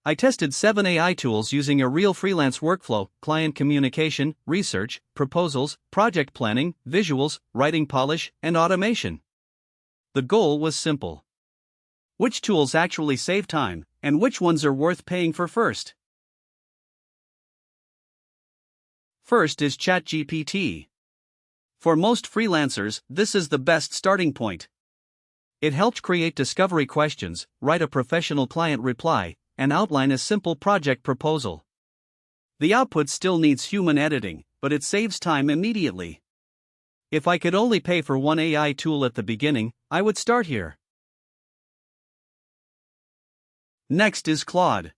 I tested 7 AI tools using a real freelance workflow: client communication, research, proposals, project planning, visuals, writing polish, and automation. The goal was simple: which tools actually save time, and which ones are worth paying for first? First is ChatGPT. For most freelancers, this is the best starting point. It helped create discovery questions, write a professional client reply, and outline a simple project proposal. The output still needs human editing, but it saves time immediately. If I could only pay for one AI tool at the beginning, I would start here. Next is Claude.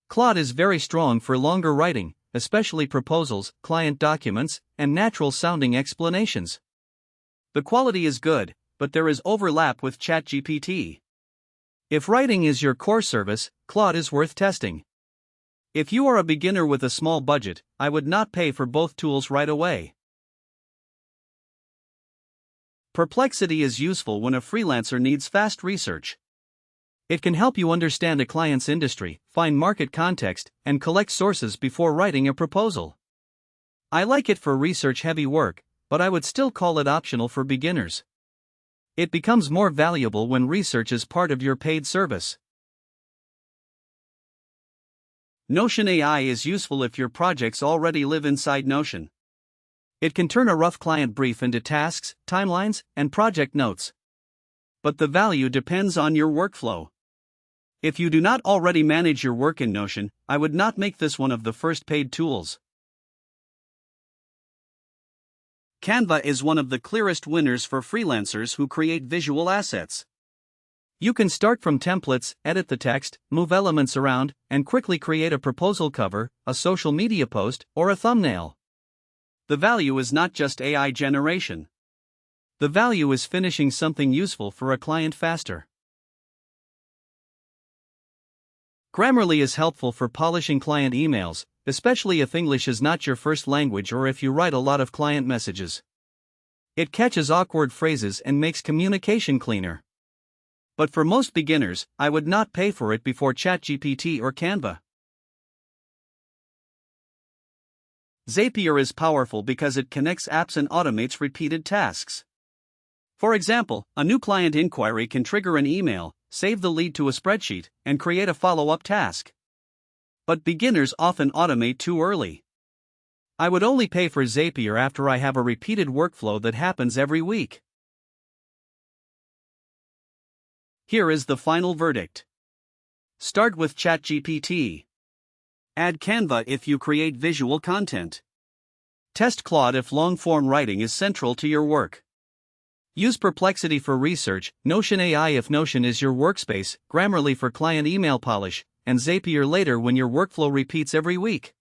Claude is very strong for longer writing, especially proposals, client documents, and natural-sounding explanations. The quality is good, but there is overlap with ChatGPT. If writing is your core service, Claude is worth testing. If you are a beginner with a small budget, I would not pay for both tools right away. Perplexity is useful when a freelancer needs fast research. It can help you understand a client's industry, find market context, and collect sources before writing a proposal. I like it for research-heavy work, but I would still call it optional for beginners. It becomes more valuable when research is part of your paid service. Notion AI is useful if your projects already live inside Notion. It can turn a rough client brief into tasks, timelines, and project notes. But the value depends on your workflow. If you do not already manage your work in Notion, I would not make this one of the first paid tools. Canva is one of the clearest winners for freelancers who create visual assets. You can start from templates, edit the text, move elements around, and quickly create a proposal cover, a social media post, or a thumbnail. The value is not just AI generation. The value is finishing something useful for a client faster. Grammarly is helpful for polishing client emails, especially if English is not your first language or if you write a lot of client messages. It catches awkward phrases and makes communication cleaner. But for most beginners, I would not pay for it before ChatGPT or Canva. Zapier is powerful because it connects apps and automates repeated tasks. For example, a new client inquiry can trigger an email, save the lead to a spreadsheet, and create a follow-up task. But beginners often automate too early. I would only pay for Zapier after I have a repeated workflow that happens every week. Here is the final verdict. Start with ChatGPT. Add Canva if you create visual content. Test Claude if long-form writing is central to your work. Use Perplexity for research, Notion AI if Notion is your workspace, Grammarly for client email polish, and Zapier later when your workflow repeats every week.